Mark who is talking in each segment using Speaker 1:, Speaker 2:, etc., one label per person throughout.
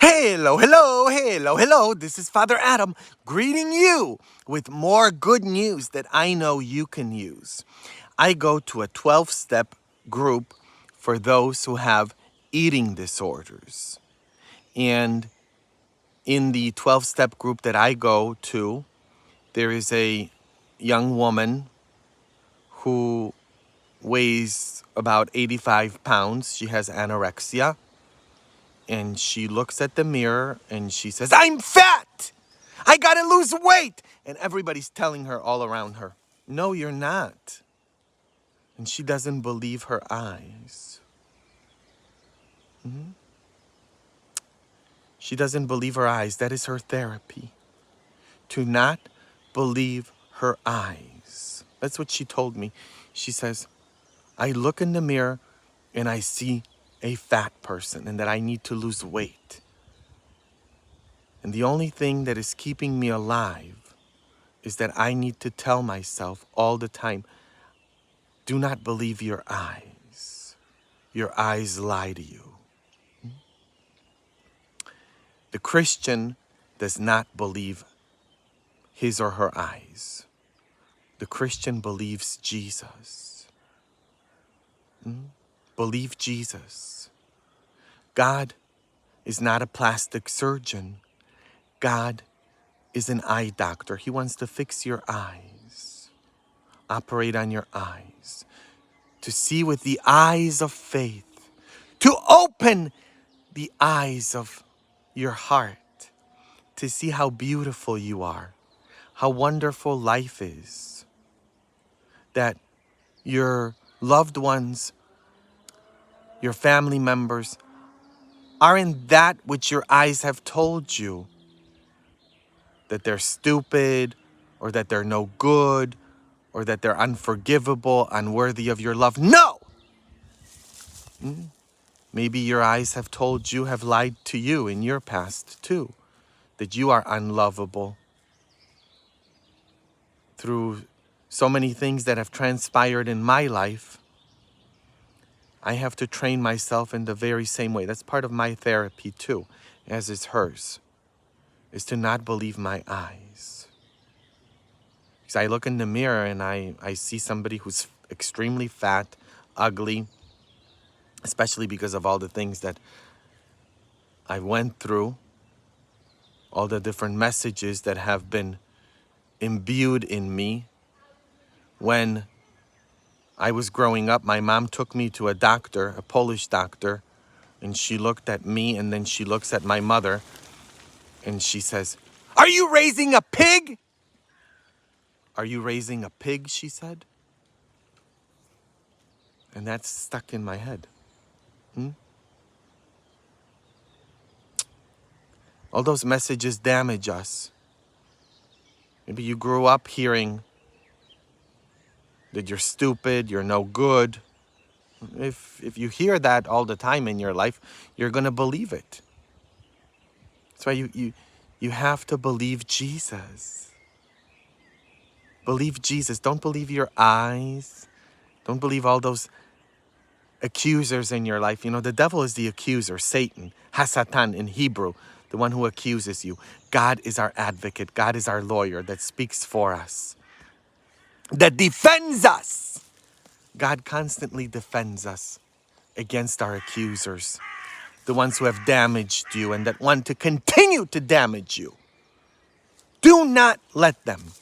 Speaker 1: Hello, hello, hello, hello. This is Father Adam greeting you with more good news that I know you can use. I go to a 12-step group for those who have eating disorders. And in the 12-step group that I go to, there is a young woman who weighs about 85 pounds. She has anorexia. And she looks at the mirror and she says, "I'm fat! I gotta lose weight!" And everybody's telling her all around her, "No, you're not." And she doesn't believe her eyes. She doesn't believe her eyes. That is her therapy. To not believe her eyes. That's what she told me. She says, "I look in the mirror and I see a fat person and that I need to lose weight. And the only thing that is keeping me alive is that I need to tell myself all the time, do not believe your eyes. Your eyes lie to you." The Christian does not believe his or her eyes. The Christian believes Jesus. Believe Jesus. God is not a plastic surgeon. God is an eye doctor. He wants to fix your eyes, operate on your eyes, to see with the eyes of faith, to open the eyes of your heart, to see how beautiful you are, how wonderful life is, that your loved ones, your family members, aren't that which your eyes have told you, that they're stupid, or that they're no good, or that they're unforgivable, unworthy of your love. No! Maybe your eyes have told you, have lied to you in your past too, that you are unlovable. Through so many things that have transpired in my life, I have to train myself in the very same way. That's part of my therapy too, as is hers, is to not believe my eyes. Because I look in the mirror and I see somebody who's extremely fat, ugly, especially because of all the things that I went through, all the different messages that have been imbued in me. When I was growing up, my mom took me to a doctor, a Polish doctor, and she looked at me and then she looks at my mother and she says, "Are you raising a pig? Are you raising a pig?" she said. And that's stuck in my head. All those messages damage us. Maybe you grew up hearing that you're stupid, you're no good. If you hear that all the time in your life, you're going to believe it. That's why you have to believe Jesus. Believe Jesus. Don't believe your eyes. Don't believe all those accusers in your life. You know, the devil is the accuser, Satan, Hasatan in Hebrew, the one who accuses you. God is our advocate. God is our lawyer that speaks for us, that defends us. God constantly defends us against our accusers, the ones who have damaged you and that want to continue to damage you. Do not let them.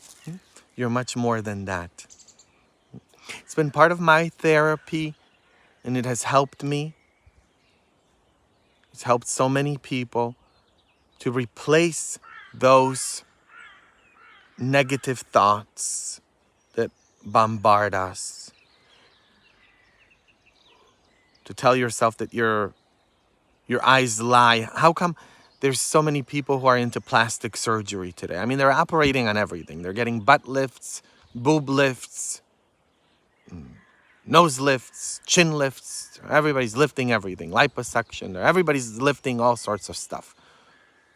Speaker 1: You're much more than that. It's been part of my therapy, and it has helped me. It's helped so many people to replace those negative thoughts that bombard us. To tell yourself that your eyes lie. How come there's so many people who are into plastic surgery today? I mean, they're operating on everything. They're getting butt lifts, boob lifts, nose lifts, chin lifts. Everybody's lifting everything. Liposuction. Everybody's lifting all sorts of stuff,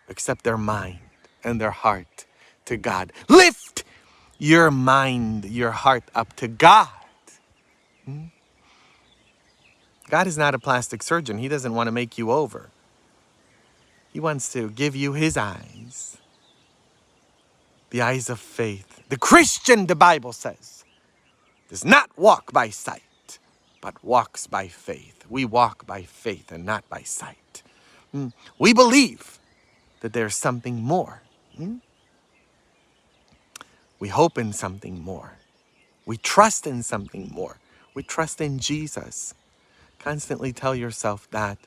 Speaker 1: except their mind and their heart to God. Lift your mind, your heart up to God. God is not a plastic surgeon. He doesn't want to make you over. He wants to give you his eyes. The eyes of faith. The Christian, the Bible says, does not walk by sight, but walks by faith. We walk by faith and not by sight. We believe that there's something more. We hope in something more. We trust in something more. We trust in Jesus. Constantly tell yourself that.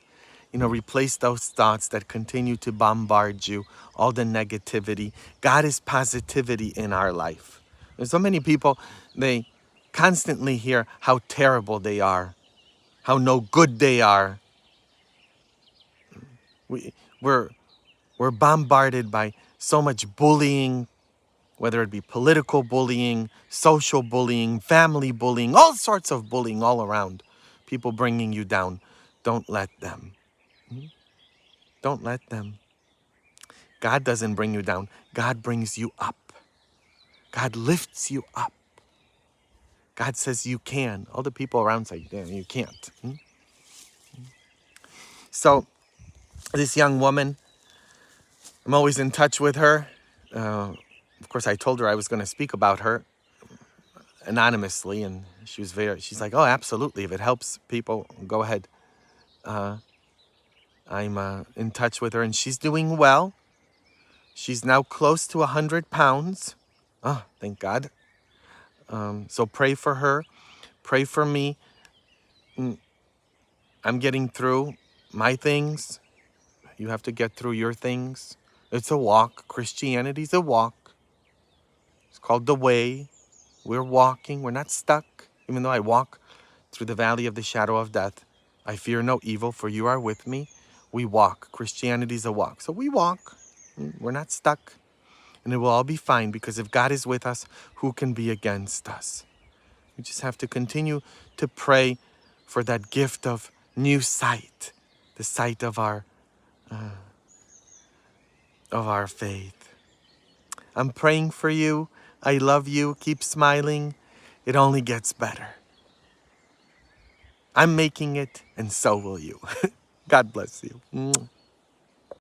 Speaker 1: Replace those thoughts that continue to bombard you, all the negativity. God is positivity in our life. There's so many people, they constantly hear how terrible they are, how no good they are. We're bombarded by so much bullying, whether it be political bullying, social bullying, family bullying, all sorts of bullying all around. People bringing you down. Don't let them. Don't let them. God doesn't bring you down. God brings you up. God lifts you up. God says you can. All the people around say, yeah, you can't. So this young woman, I'm always in touch with her. Of course, I told her I was going to speak about her anonymously, and she's like, oh, absolutely. If it helps people, go ahead. I'm in touch with her, and she's doing well. She's now close to 100 pounds. Oh, thank God. So pray for her. Pray for me. I'm getting through my things. You have to get through your things. It's a walk. Christianity's a walk. It's called the way. We're walking. We're not stuck. Even though I walk through the valley of the shadow of death, I fear no evil, for you are with me. We walk. Christianity's a walk. So we walk. We're not stuck. And it will all be fine, because if God is with us, who can be against us? We just have to continue to pray for that gift of new sight, the sight of our faith. I'm praying for you. I love you. Keep smiling. It only gets better. I'm making it, and so will you. God bless you.